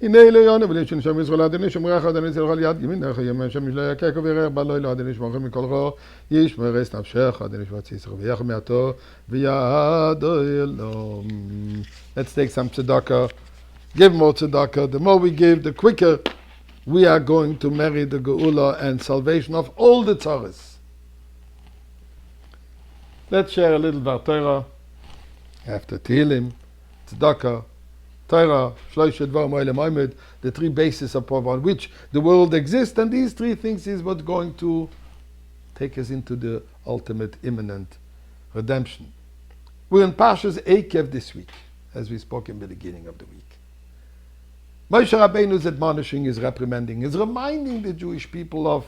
הנה אליון אבל יש שם ישראל אדני שומר אחד אדני שלך ליד ימינך ימין שם לא יקק וירח בלילה אדני שמוך מכל רע ישמר את נפשך אדני שבט ישראל ויח מעתו ויד אלום. Let's take some tzedakah. Give more tzedakah. The more we give, the quicker we are going to marry the geula and salvation of all the tzaras. Let's share a little about Torah after Tehillim, tzedakah, Torah, Shloisha Dvar Mo'ele Mo'amed, the three bases upon which the world exists, and these three things is what's going to take us into the ultimate imminent redemption. We're in Parshas Eikev this week, as we spoke in the beginning of the week. Moshe Rabeinu is admonishing, is reprimanding, is reminding the Jewish people of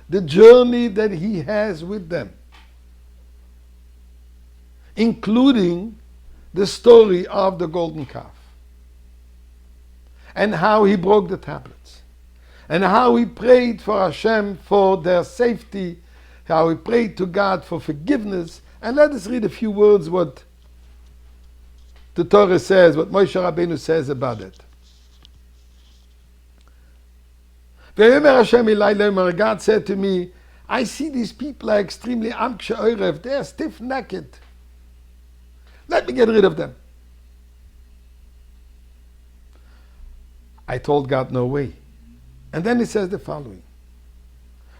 the journey that he has with them, including the story of the golden calf, and how he broke the tablets, and how he prayed for Hashem for their safety, how he prayed to God for forgiveness. And let us read a few words what the Torah says, what Moshe Rabeinu says about it. God said to me, I see these people are extremely amkshe oirev, they are stiff-necked. Let me get rid of them. I told God, no way. And then he says the following.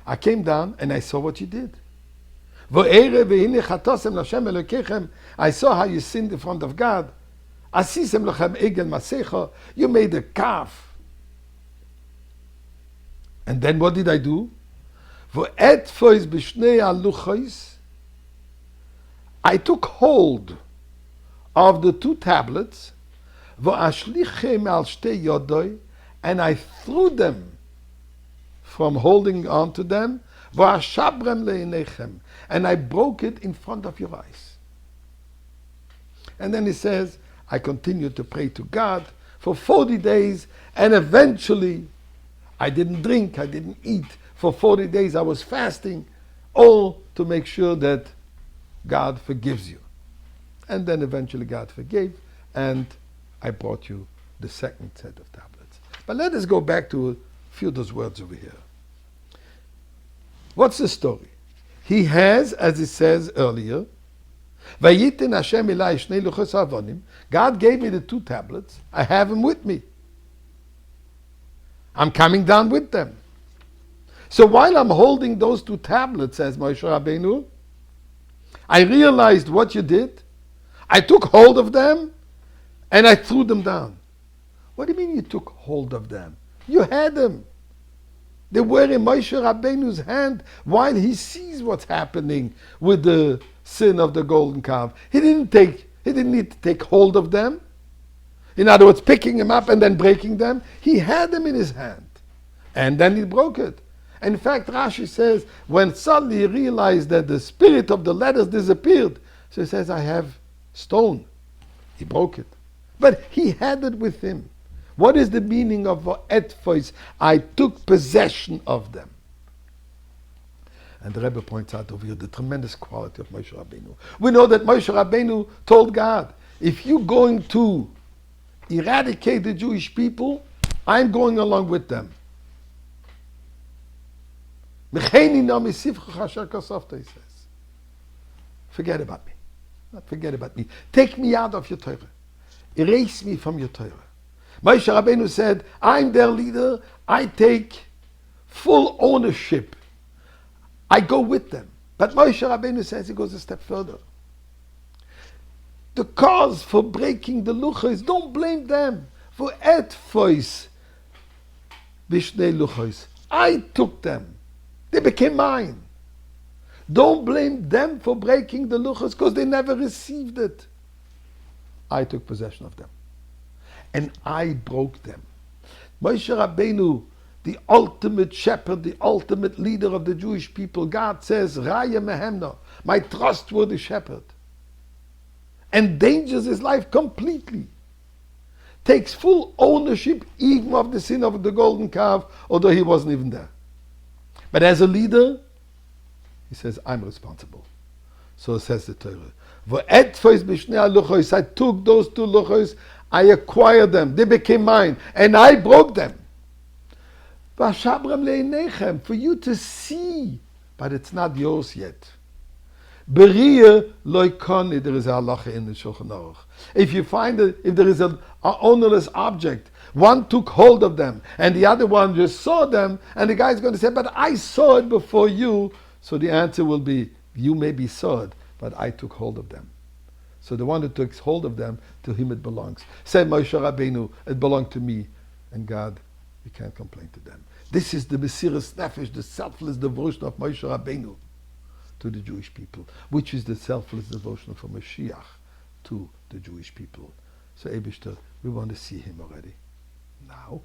I came down and I saw what you did. I saw how you sinned in front of God. You made a calf. And then what did I do? I took hold of the two tablets, and I threw them from holding on to them, and I broke it in front of your eyes. And then he says, I continued to pray to God for 40 days, and eventually I didn't drink, I didn't eat. For 40 days I was fasting, all to make sure that God forgives you. And then eventually God forgave, and I brought you the second set of tablets. But let us go back to a few of those words over here. What's the story? He has, as it says earlier, God gave me the two tablets. I have them with me. I'm coming down with them. So while I'm holding those two tablets, says Moshe Rabeinu, I realized what you did. I took hold of them and I threw them down. What do you mean you took hold of them? You had them. They were in Moshe Rabeinu's hand while he sees what's happening with the sin of the golden calf. He didn't need to take hold of them. In other words, picking them up and then breaking them. He had them in his hand. And then he broke it. In fact, Rashi says, when suddenly he realized that the spirit of the letters disappeared, so he says, I have stone. He broke it. But he had it with him. What is the meaning of etfois? I took possession of them. And the Rebbe points out over here the tremendous quality of Moshe Rabeinu. We know that Moshe Rabeinu told God, if you're going to eradicate the Jewish people, I'm going along with them. He says, forget about me. Not forget about me. Take me out of your Torah. Erase me from your Torah. Moshe Rabeinu said, I'm their leader. I take full ownership. I go with them. But Moshe Rabeinu says he goes a step further. The cause for breaking the luchos, don't blame them for etfois bishnei luchos. I took them. They became mine. Don't blame them for breaking the luchos because they never received it. I took possession of them. And I broke them. Moshe Rabeinu, the ultimate shepherd, the ultimate leader of the Jewish people, God says, Raya Mehemna, my trustworthy shepherd, endangers his life completely, takes full ownership even of the sin of the golden calf, although he wasn't even there. But as a leader, he says, I'm responsible. So says the Torah. I took those two luchos, I acquired them, they became mine, and I broke them. For you to see, but it's not yours yet. Berir loikoni, there is a halacha in the Shulchan Aruch. If you find that if there is an ownerless object, one took hold of them, and the other one just saw them, and the guy is going to say, but I saw it before you. So the answer will be, you maybe saw it, but I took hold of them. So the one who took hold of them, to him it belongs. Said Moshe Rabeinu, it belonged to me. And God, we can't complain to them. This is the Mesiras Nefesh, the selfless devotion of Moshe Rabeinu to the Jewish people, which is the selfless devotion for Mashiach to the Jewish people. So Eibishter, we want to see him already. Now,